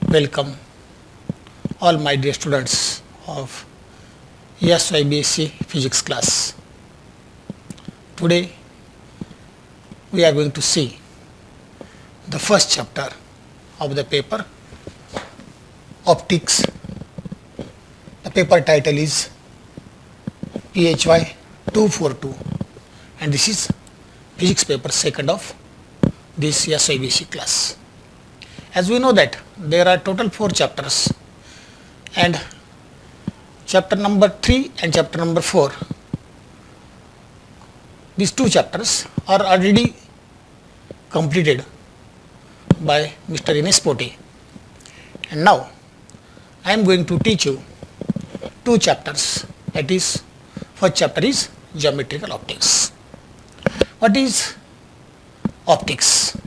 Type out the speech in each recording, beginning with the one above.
Welcome all my dear students of SYBSc physics class. Today we are going to see the first chapter of the paper Optics. The paper title is PHY 242 and this is physics paper second of this SYBSc class. As we know that there are total 4 chapters and chapter number 3 and chapter number 4, these 2 chapters are already completed by Mr. Ines Pote, and now I am going to teach you 2 chapters. That is, first chapter is geometrical optics. What is optics?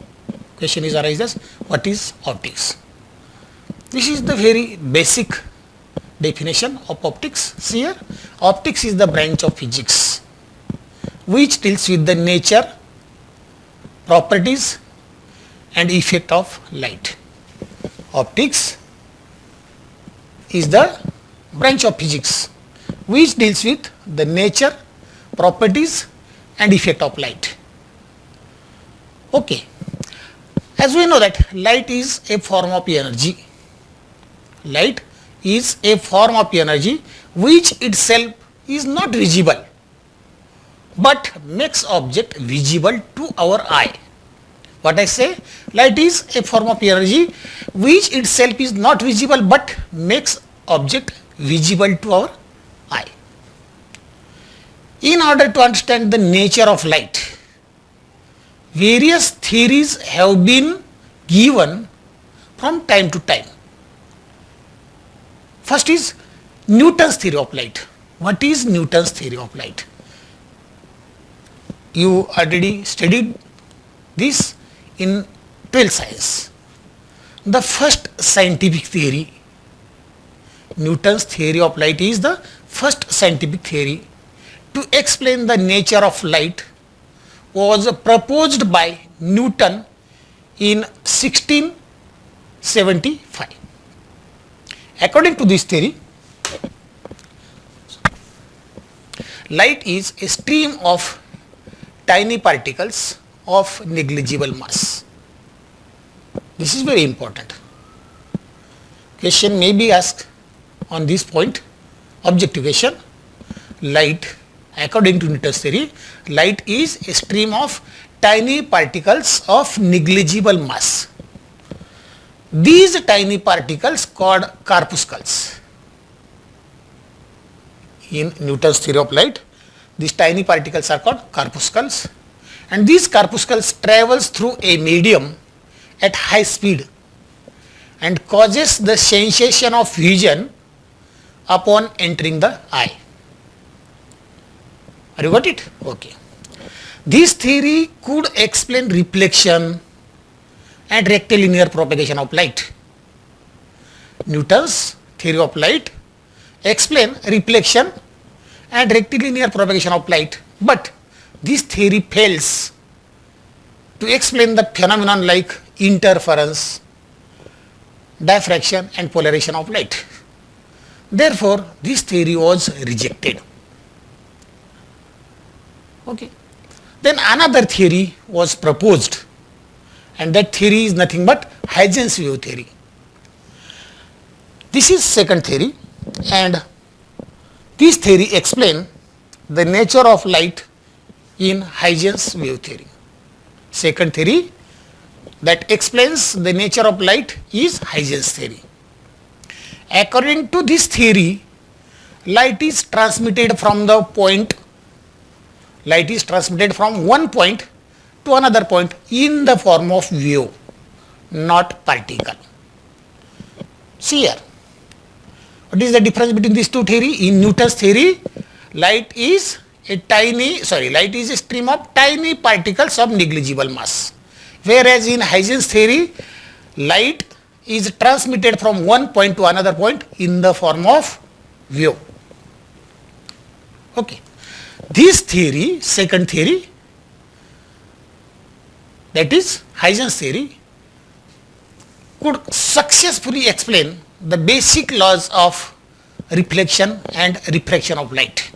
Question is arises, what is optics? This is the very basic definition of optics. See here, optics is the branch of physics which deals with the nature, properties and effect of light. Optics is the branch of physics which deals with the nature, properties and effect of light. Okay. As we know that light is a form of energy. Light is a form of energy which itself is not visible but makes object visible to our eye. What I say? Light is a form of energy which itself is not visible but makes object visible to our eye. In order to understand the nature of light, various theories have been given from time to time. First is Newton's theory of light. What is Newton's theory of light? You already studied this in 12th science. The first scientific theory, Newton's theory of light, is the first scientific theory to explain the nature of light, was proposed by Newton in 1675. According to this theory, light is a stream of tiny particles of negligible mass. This is very important. Question may be asked on this point, objective question. Light, according to Newton's theory, light is a stream of tiny particles of negligible mass. These tiny particles called corpuscles. In Newton's theory of light, these tiny particles are called corpuscles, and these corpuscles travels through a medium at high speed and causes the sensation of vision upon entering the eye. Are you got it? Okay. This theory could explain reflection and rectilinear propagation of light. Newton's theory of light explain reflection and rectilinear propagation of light, but this theory fails to explain the phenomenon like interference, diffraction and polarization of light. Therefore, this theory was rejected. Okay. Then another theory was proposed, and that theory is nothing but Huygens wave theory. This is second theory, and this theory explains the nature of light in Huygens wave theory. Second theory that explains the nature of light is Huygens theory. According to this theory, light is transmitted from the point, light is transmitted from one point to another point in the form of wave, not particle. See here, what is the difference between these two theories? In Newton's theory, light is a stream of tiny particles of negligible mass, whereas in Huygens theory, light is transmitted from one point to another point in the form of wave. Okay. This theory, second theory, that is Huygens theory, could successfully explain the basic laws of reflection and refraction of light.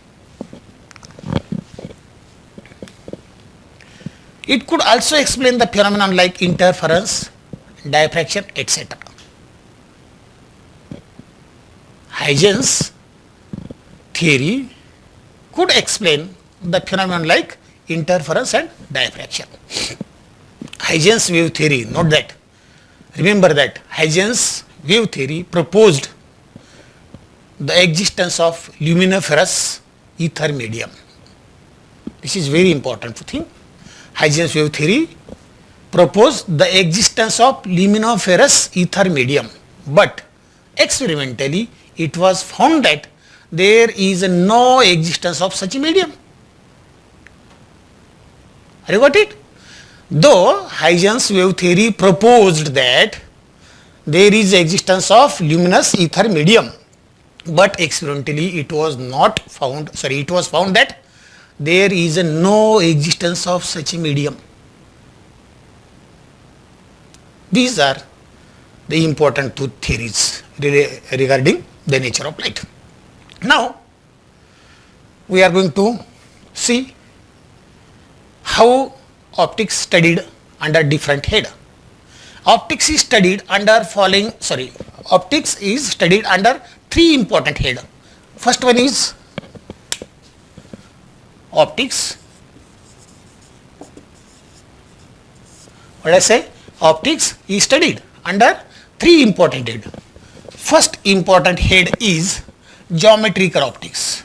It could also explain the phenomenon like interference, diffraction, etc. Huygens theory could explain the phenomenon like interference and diffraction. Huygens wave theory, note that. Remember that Huygens wave theory proposed the existence of luminiferous ether medium. This is very important thing. Huygens wave theory proposed the existence of luminiferous ether medium, but experimentally it was found that there is no existence of such a medium. Have you got it? Though Huygens wave theory proposed that there is existence of luminous ether medium, but experimentally it was not found, it was found that there is no existence of such a medium. These are the important two theories regarding the nature of light. Now, we are going to see how optics studied under different head. Optics is studied under three important head. First one is optics. What I say? Optics is studied under three important head. First important head is geometrical optics.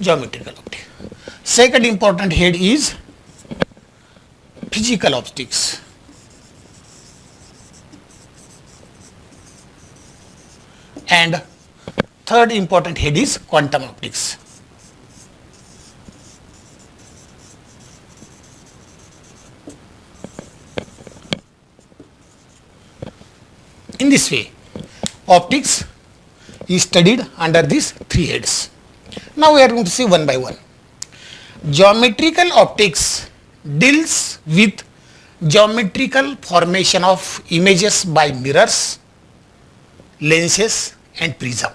Geometrical optics. Second important head is physical optics. And third important head is quantum optics. In this way, optics is studied under these three heads. Now we are going to see one by one. Geometrical optics deals with geometrical formation of images by mirrors, lenses and prism.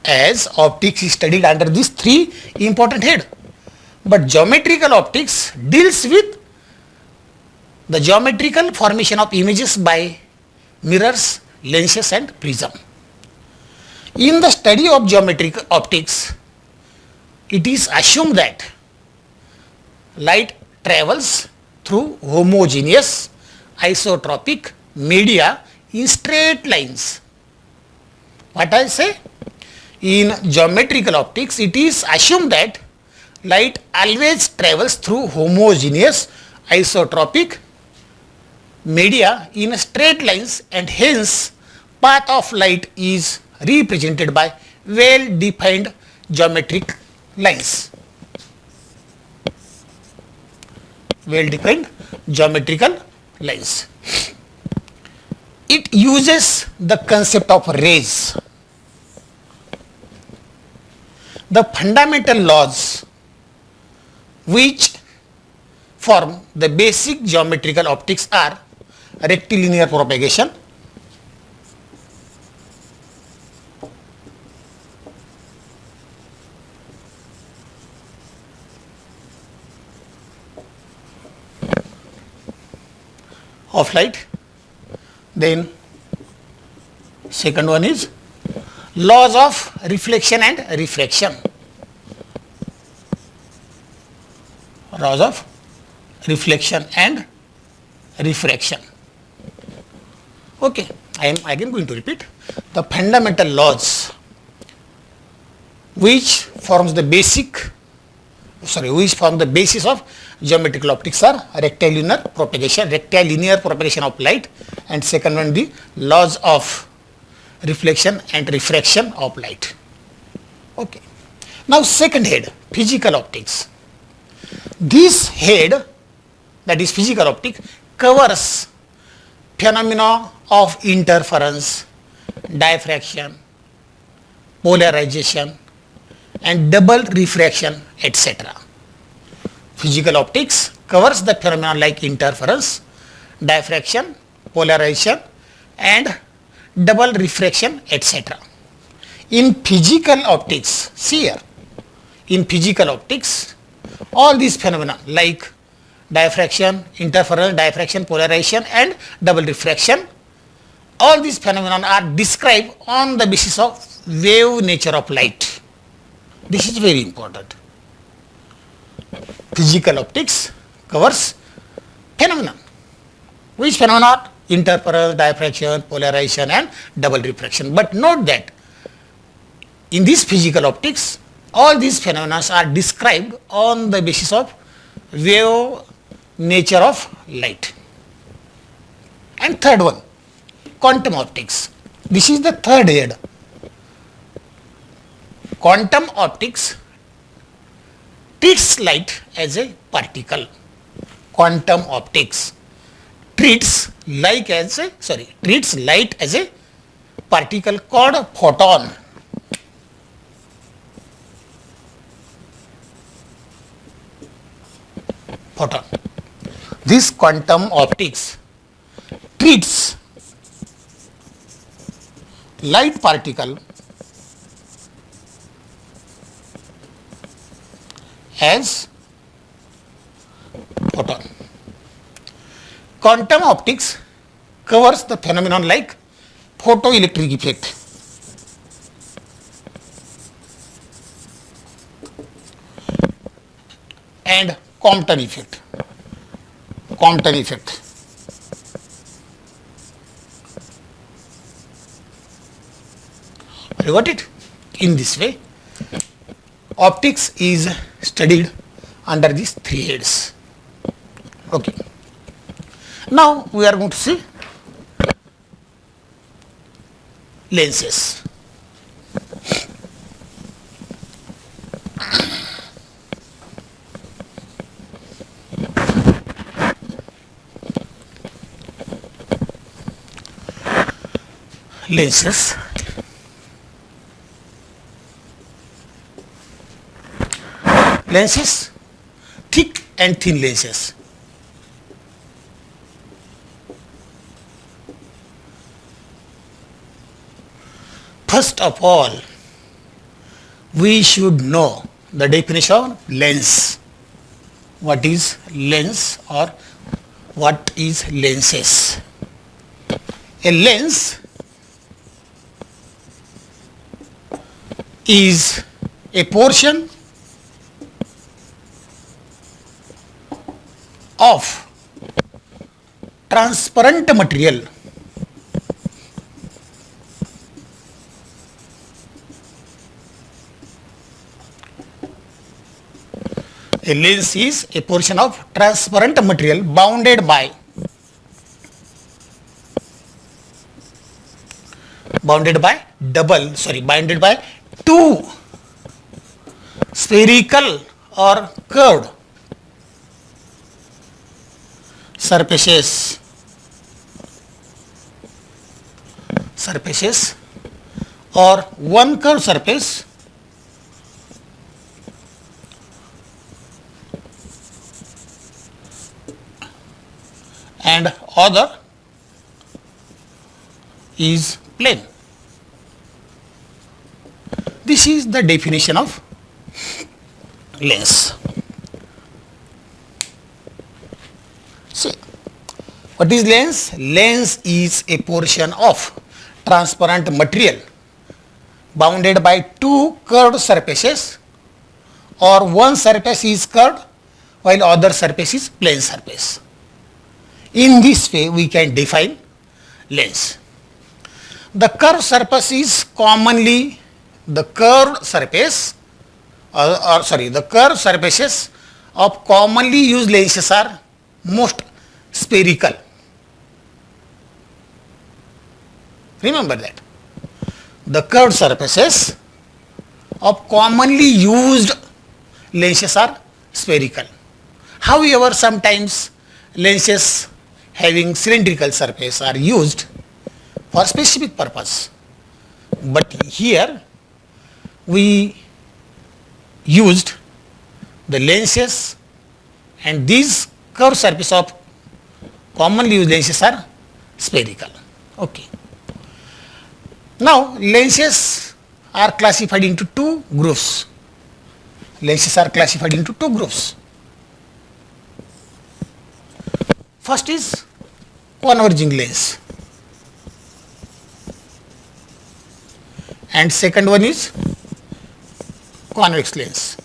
As optics is studied under these three important head, but geometrical optics deals with the geometrical formation of images by mirrors, lenses and prism. In the study of geometrical optics, it is assumed that light travels through homogeneous isotropic media in straight lines. What I say? In geometrical optics, it is assumed that light always travels through homogeneous isotropic media in straight lines, and hence path of light is represented by well defined geometric lines. Well defined geometrical lines. It uses the concept of rays. The fundamental laws which form the basic geometrical optics are rectilinear propagation, of light. Then second one is laws of reflection and refraction. Laws of reflection and refraction. Okay, I am again going to repeat. The fundamental laws which form the basis of geometrical optics are rectilinear propagation of light, and second one the laws of reflection and refraction of light. Okay. Now second head, physical optics. This head, that is physical optics, covers phenomena of interference, diffraction, polarization and double refraction, etc. Physical optics covers the phenomena like interference, diffraction, polarization and double refraction, etc. In physical optics, see here, in physical optics, all these phenomena like diffraction, interference, diffraction, polarization and double refraction, all these phenomena are described on the basis of wave nature of light. This is very important. Physical optics covers phenomena. Which phenomena are? Interference, diffraction, polarization and double refraction. But note that in this physical optics, all these phenomena are described on the basis of wave nature of light. And third one, quantum optics. This is the third head. Quantum optics treats light as a particle. Quantum optics treats light as a particle called photon. Photon. This quantum optics treats light particle as photon. Quantum optics covers the phenomenon like photoelectric effect, and Compton effect. Compton effect. You got it? In this way, optics is studied under these three heads. Okay. Now we are going to see lenses. Lenses. Lenses, thick and thin lenses. First of all, we should know the definition of lens. What is lens or what is lenses? A lens is a portion of transparent material a lens is a portion of transparent material bounded by two spherical or curved surfaces or one curved surface and other is plane. This is the definition of lens. See, what is lens? Lens is a portion of transparent material bounded by two curved surfaces, or one surface is curved while other surface is plane surface. In this way we can define lens. The curved surface is commonly the curved surfaces of commonly used lenses are most spherical. Remember that. The curved surfaces of commonly used lenses are spherical. However, sometimes lenses having cylindrical surface are used for specific purpose. But here we used the lenses, and these curved surface of commonly used lenses are spherical. Okay. Now lenses are classified into two groups. Lenses are classified into two groups. First is converging lens, and second one is convex lens.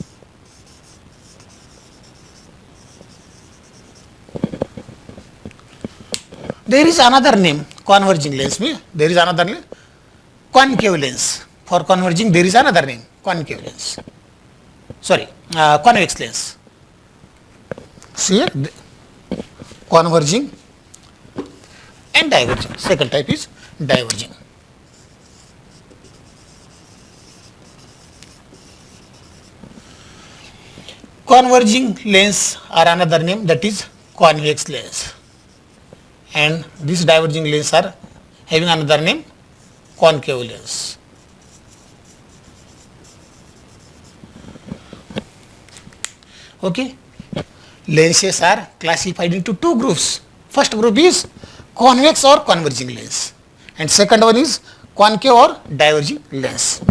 There is another name, converging lens. There is another name, concave lens. For converging, there is another name, concave lens. Sorry, convex lens. See here, converging and diverging. Second type is diverging. Converging lens are another name, that is convex lens, and these diverging lens are having another name, concave lens. Okay. Lenses are classified into two groups. First group is convex or converging lens, and second one is concave or diverging lens.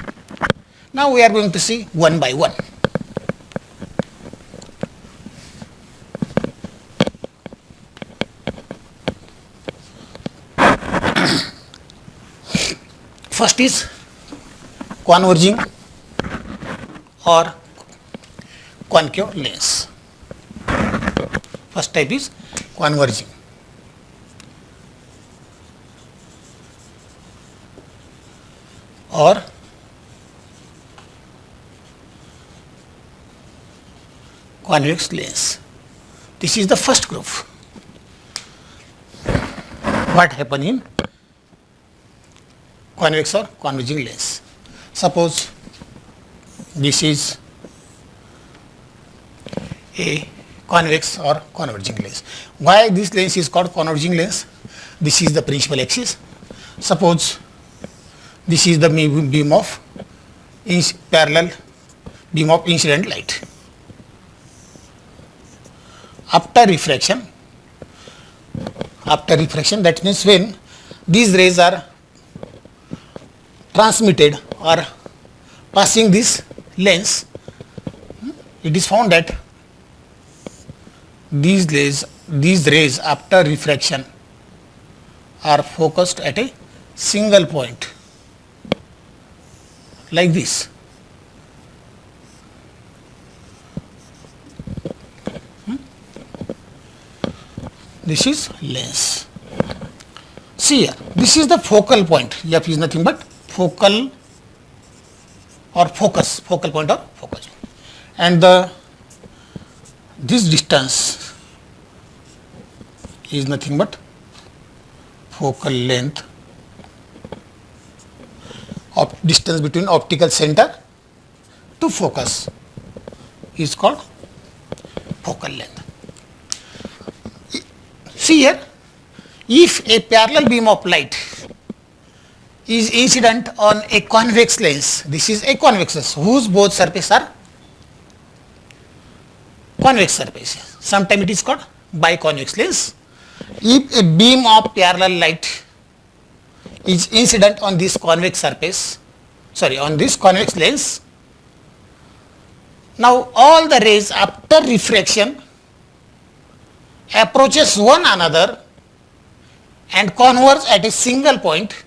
Now we are going to see one by one. First is converging or concave lens. First type is converging. Or convex lens. This is the first group. What happen in convex or converging lens? Suppose this is a convex or converging lens. Why this lens is called converging lens? This is the principal axis. Suppose this is the beam of parallel beam of incident light. After refraction, that means when these rays are transmitted or passing this lens, it is found that these rays after refraction are focused at a single point like this. This is lens. See here, this is the focal point. F is nothing but focal or focus, focal point or focus, and this distance is nothing but focal length of distance between optical center to focus is called focal length. See here, if a parallel beam of light is incident on a convex lens, this is a convex lens whose both surfaces are convex surfaces. Sometimes it is called biconvex lens. If a beam of parallel light is incident on this convex surface, on this convex lens, now all the rays after refraction approaches one another and converge at a single point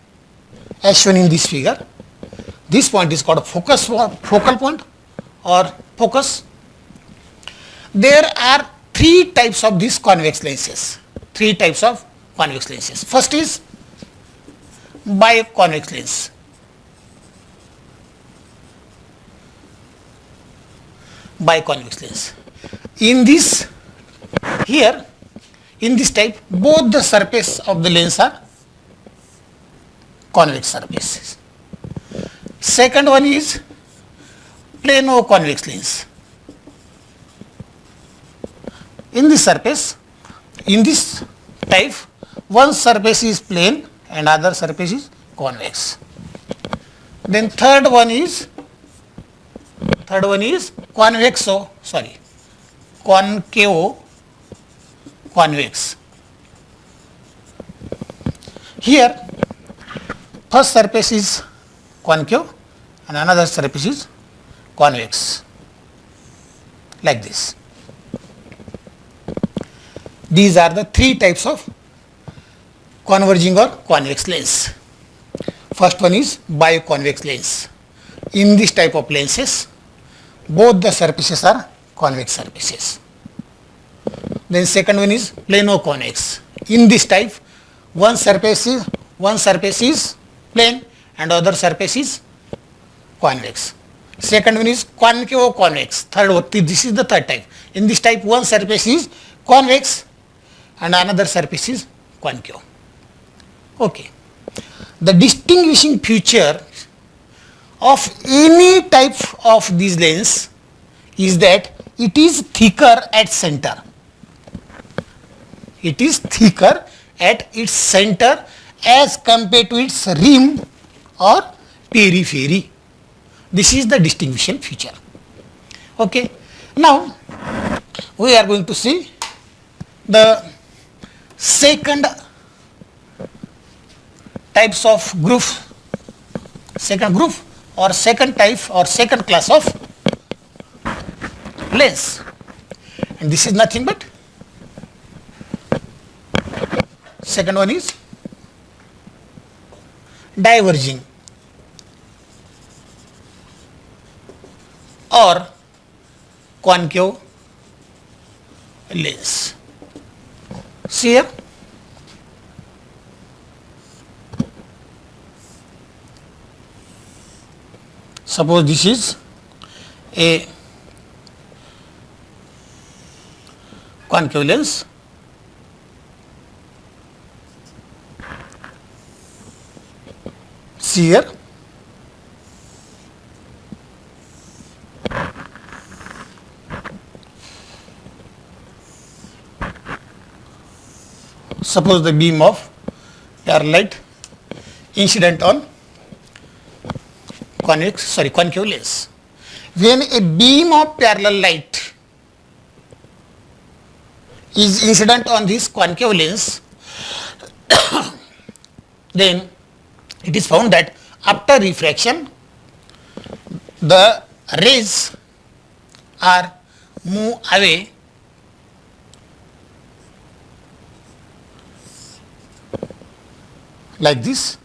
as shown in this figure. This point is called focal point or focus. There are three types of these convex lenses. First is biconvex lens. In this type, both the surface of the lens are convex surfaces. Second one is plano-convex lens. In this type, one surface is plane and other surface is convex. Then third one is third one is concavo convex. Here first surface is concave and another surface is convex, like this. These are the three types of converging or convex lens. First one is bioconvex lens. In this type of lenses, both the surfaces are convex surfaces. Then second one is plano-convex. In this type, one surface is plane and other surface is convex. Second one is concavo-convex. This is the third type. In this type, one surface is convex and another surface is concave. Okay. The distinguishing feature of any type of these lens is that it is thicker at center. It is thicker at its center as compared to its rim or periphery. This is the distinguishing feature. Okay. Now we are going to see the second types of group, or second type or second class of lens, and this is nothing but second one is diverging or concave lens. See here, suppose this is a concave lens, see here, suppose the beam of parallel light incident on concave lens. When a beam of parallel light is incident on this concave lens, then it is found that after refraction the rays are move away like this.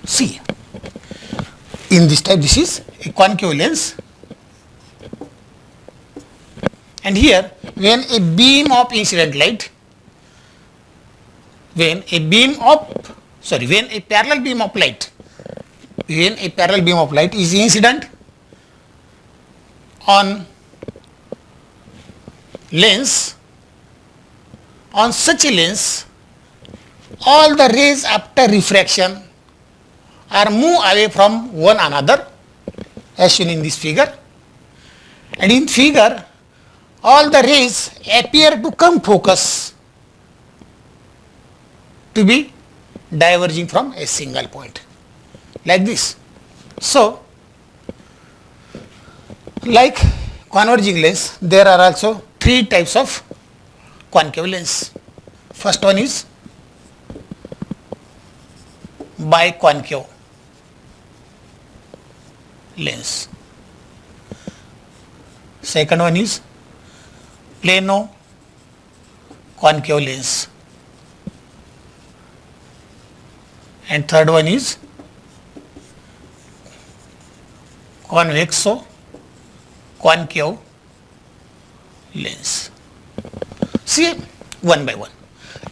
See, in this type this is a concave lens, and here when a beam of incident light, when a parallel beam of light is incident on lens, on such a lens all the rays after refraction are move away from one another as shown in this figure, and in figure all the rays appear to come focus to be diverging from a single point like this. So like converging lens, there are also three types of concave lens. First one is biconcave lens. Second one is plano concave lens, and third one is convexo concave lens. See one by one.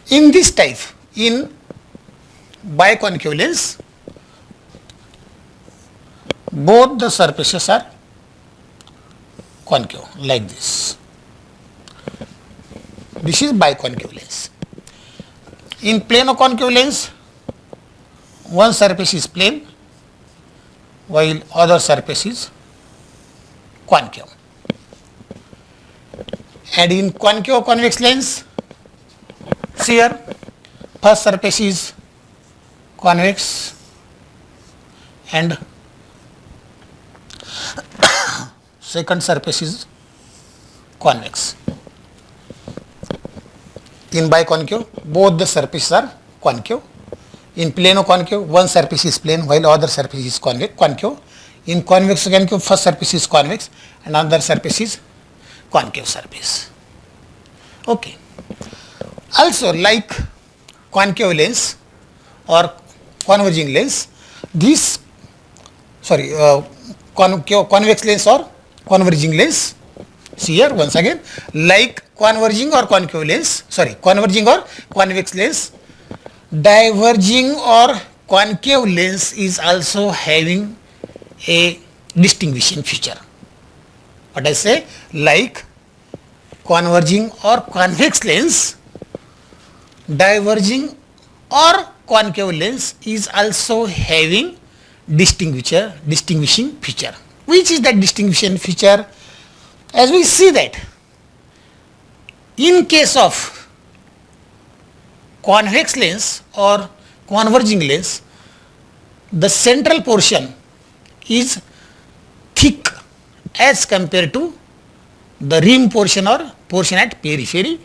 In this type, in biconcave lens, both the surfaces are concave like this. This is biconcave lens. In plano concave lens, one surface is plane, while other surface is concave. And in concave convex lens, see here, first surface is convex and second surface is convex. In biconcave, both the surfaces are concave. In plano concave, one surface is plane while other surface is concave. In convex concave, first surface is convex and another surface is concave surface. Okay. Also, like concave lens or converging lens, this convex lens or converging lens, see here once again, like converging or concave lens, converging or convex lens, diverging or concave lens is also having a distinguishing feature. What I say, like converging or convex lens, diverging or concave lens is also having distinguishing feature. Which is that distinguishing feature? As we see that in case of convex lens or converging lens, the central portion is thick as compared to the rim portion or portion at periphery.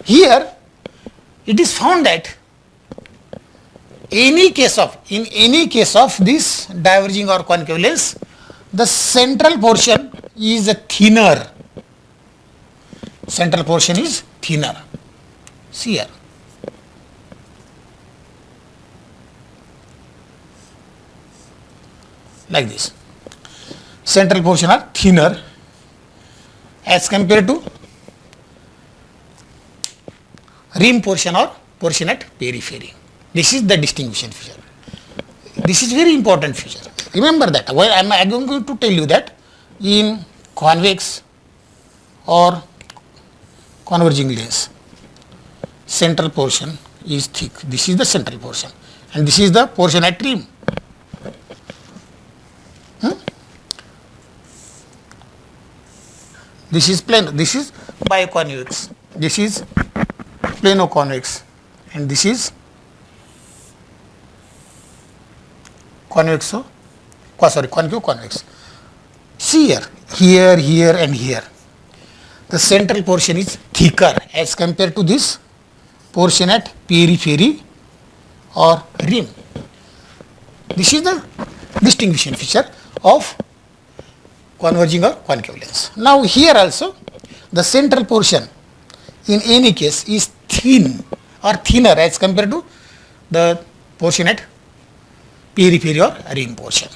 Here it is found that in any case of this diverging or concave lens, the central portion is thinner. Central portion is thinner. See here. Like this. Central portion are thinner as compared to rim portion or portion at periphery. This is the distinguishing feature. This is very important feature. Remember that. Well, I am going to tell you that in convex or converging lens, central portion is thick. This is the central portion and this is the portion at rim. This is plano, this is biconvex, this is plano convex and this is concave convex. See here and here. The central portion is thicker as compared to this portion at periphery or rim. This is the distinguishing feature of converging or concave lens. Now here also the central portion in any case is thin or thinner as compared to the portion at periphery or rim portion.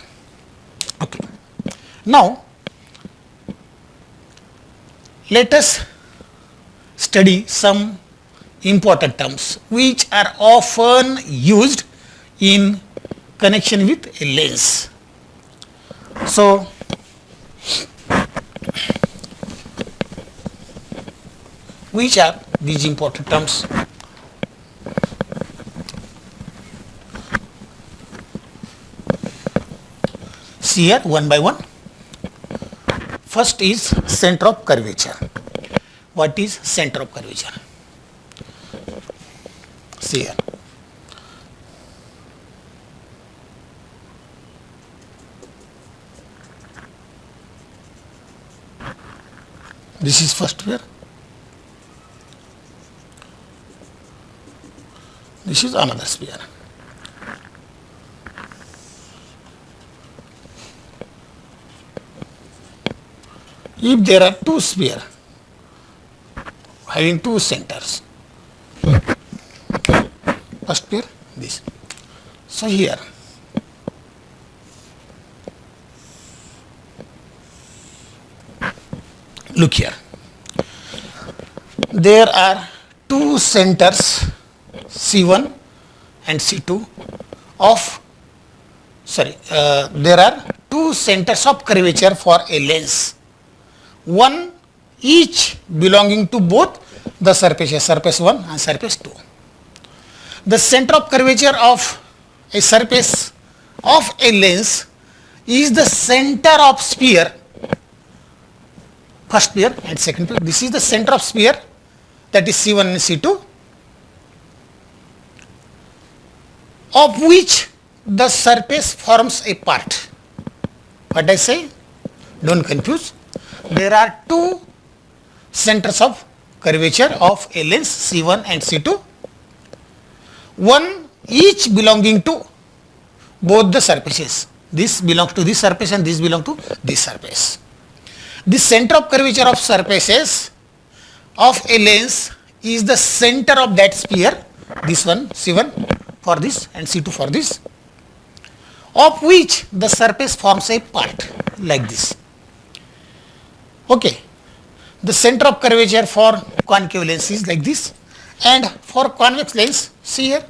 Okay. Now let us study some important terms which are often used in connection with a lens. So which are these important terms? See here one by one. First is center of curvature. What is center of curvature? See here. This is first sphere. This is another sphere. If there are two spheres having two centers, first sphere, this. So here, look here. There are two centers C1 and C2 of, there are two centers of curvature for a lens. One each belonging to both the surfaces, surface 1 and surface 2. The center of curvature of a surface of a lens is the center of sphere, first sphere and second sphere. This is the center of sphere, that is C1 and C2, of which the surface forms a part. What I say? Don't confuse. There are two centers of curvature of a lens C1 and C2, one each belonging to both the surfaces. This belongs to this surface and this belongs to this surface. The center of curvature of surfaces of a lens is the center of that sphere, this one C1 for this and C2 for this, of which the surface forms a part like this. Okay, the center of curvature for concave lens is like this, and for convex lens, see here,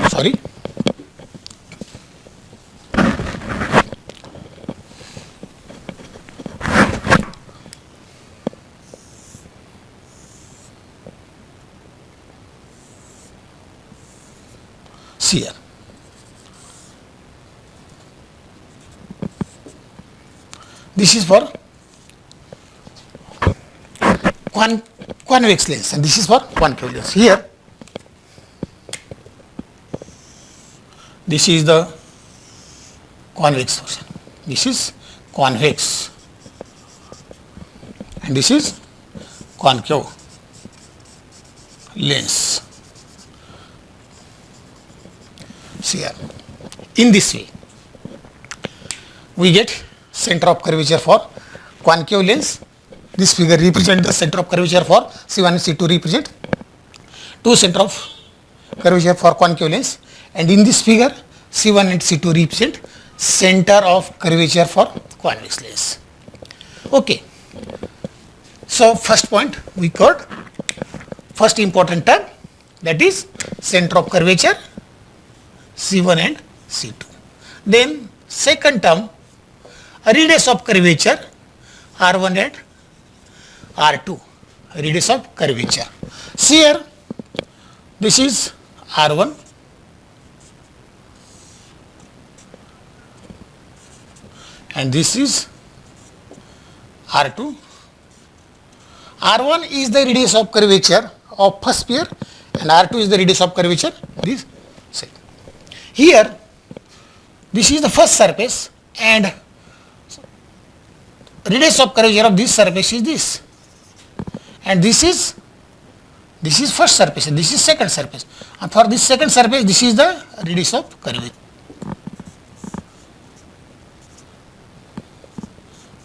sorry, see here. This is for convex lens and this is for concave lens. Here, this is the convex portion. This is convex and this is concave lens. See here, in this way we get center of curvature for concave lens. This figure represents the center of curvature for C1 and C2 represent two center of curvature for concave lens, and in this figure C1 and C2 represent center of curvature for convex lens. Okay, so first point we covered, first important term, that is center of curvature C1 and C2. Then second term, radius of curvature R1 and R2, radius of curvature. See here, this is R1 and this is R2. R1 is the radius of curvature of first sphere and R2 is the radius of curvature this side. Here, this is the first surface and radius of curvature of this surface is this, and this is first surface and this is second surface, and for this second surface this is the radius of curvature.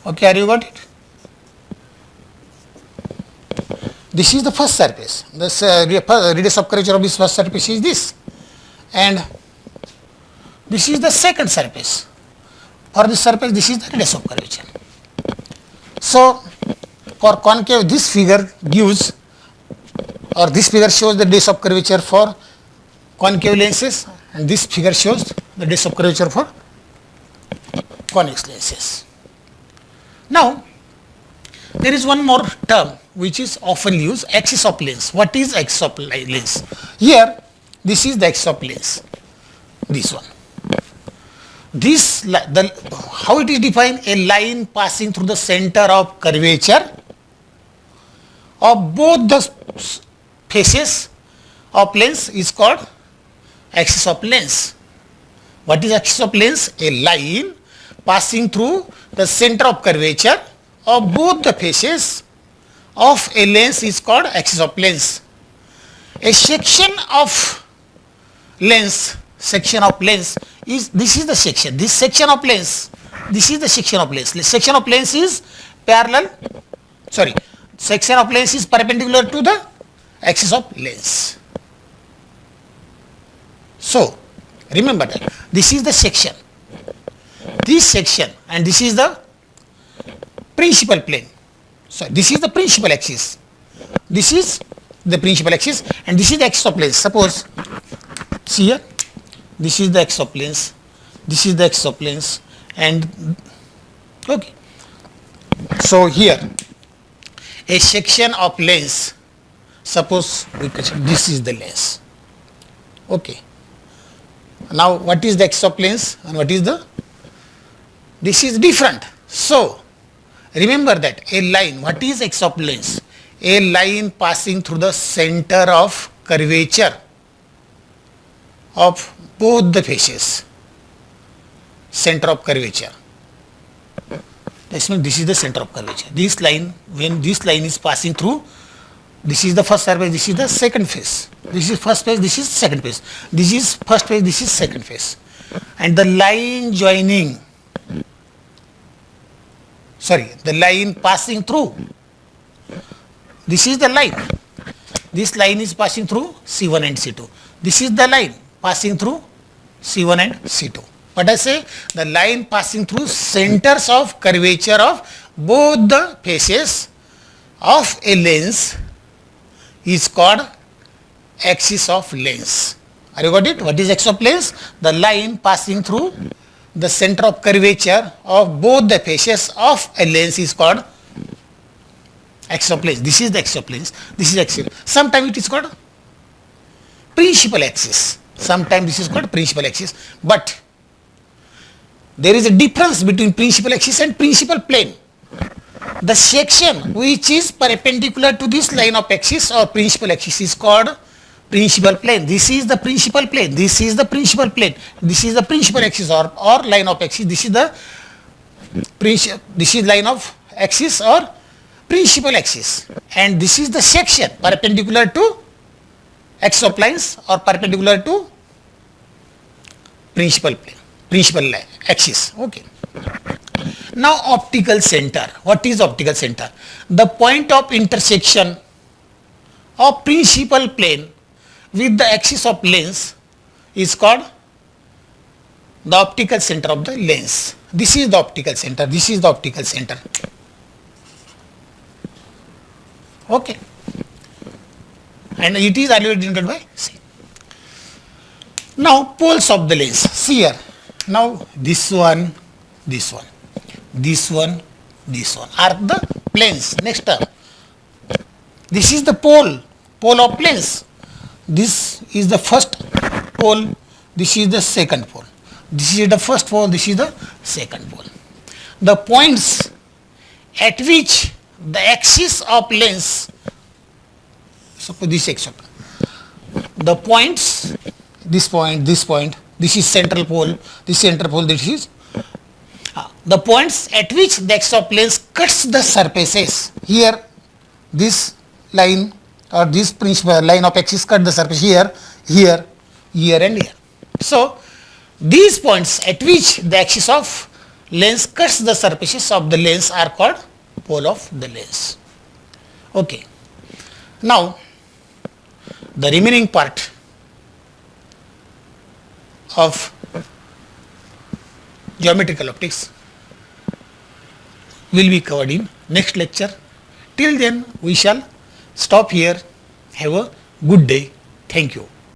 Okay, are you got it? This is the first surface, this radius of curvature of this first surface is this, and this is the second surface. For this surface this is the radius of curvature. So for concave, this figure gives, or this figure shows the radius of curvature for concave lenses, and this figure shows the radius of curvature for convex lenses. Now there is one more term which is often used, axis of lens. What is axis of lens? Here, this is the axis of lens, this one. This, how it is defined? A line passing through the center of curvature of both the faces of lens is called axis of lens. What is axis of lens? A line passing through the center of curvature of both the faces of a lens is called axis of lens. A section of lens is, this is the section, this section of lens, this is the section of lens. Section of lens is section of lens is perpendicular to the axis of lens. So remember that this is the section, this section, and this is the principal plane. So this is the principal axis, this is the principal axis, and this is the axis of lens. Suppose, see here, this is the axis of lens, this is the axis of lens, and okay. So here a section of lens. Suppose we consider this is the lens. Okay. Now what is the axis of lens and what is the? This is different. So remember that a line, what is axis of lens? A line passing through the center of curvature of both the faces. Center of curvature. This means this is the center of curvature. This line, when this line is passing through, this is the first surface, this is the second face. This is first face, this is second face. This is first face, this is second face. And the line joining, the line passing through, this is the line. This line is passing through C1 and C2. This is the line passing through C1 and C2. What I say? The line passing through centers of curvature of both the faces of a lens is called axis of lens. Are you got it? What is axis of lens? The line passing through the center of curvature of both the faces of a lens is called axis of lens. This is the axis of lens. This is axis. Sometimes it is called principal axis. Sometimes this is called principal axis. But there is a difference between principal axis and principal plane. The section which is perpendicular to this line of axis or principal axis is called principal plane. This is the principal plane. This is the principal plane. This is the principal axis or line of axis. This is the line of axis or principal axis. And this is the section perpendicular to axis of lines or perpendicular to principal plane. Principal axis. Okay. Now optical center. What is optical center? The point of intersection of principal plane with the axis of lens is called the optical center of the lens. This is the optical center. This is the optical center. Okay. And it is already denoted by C. Now poles of the lens. See here. Now this one are the planes. Next term. This is the pole of planes. This is the first pole. This is the second pole. This is the first pole. This is the second pole. The points at which the axis of lens, suppose this axis, the points, this point, this is central pole, this central pole, this is the points at which the axis of lens cuts the surfaces. Here, this line or this principal line of axis cut the surface here, here, here and here. So, these points at which the axis of lens cuts the surfaces of the lens are called pole of the lens. Okay. Now, the remaining part of geometrical optics will be covered in next lecture. Till then, we shall stop here. Have a good day. Thank you.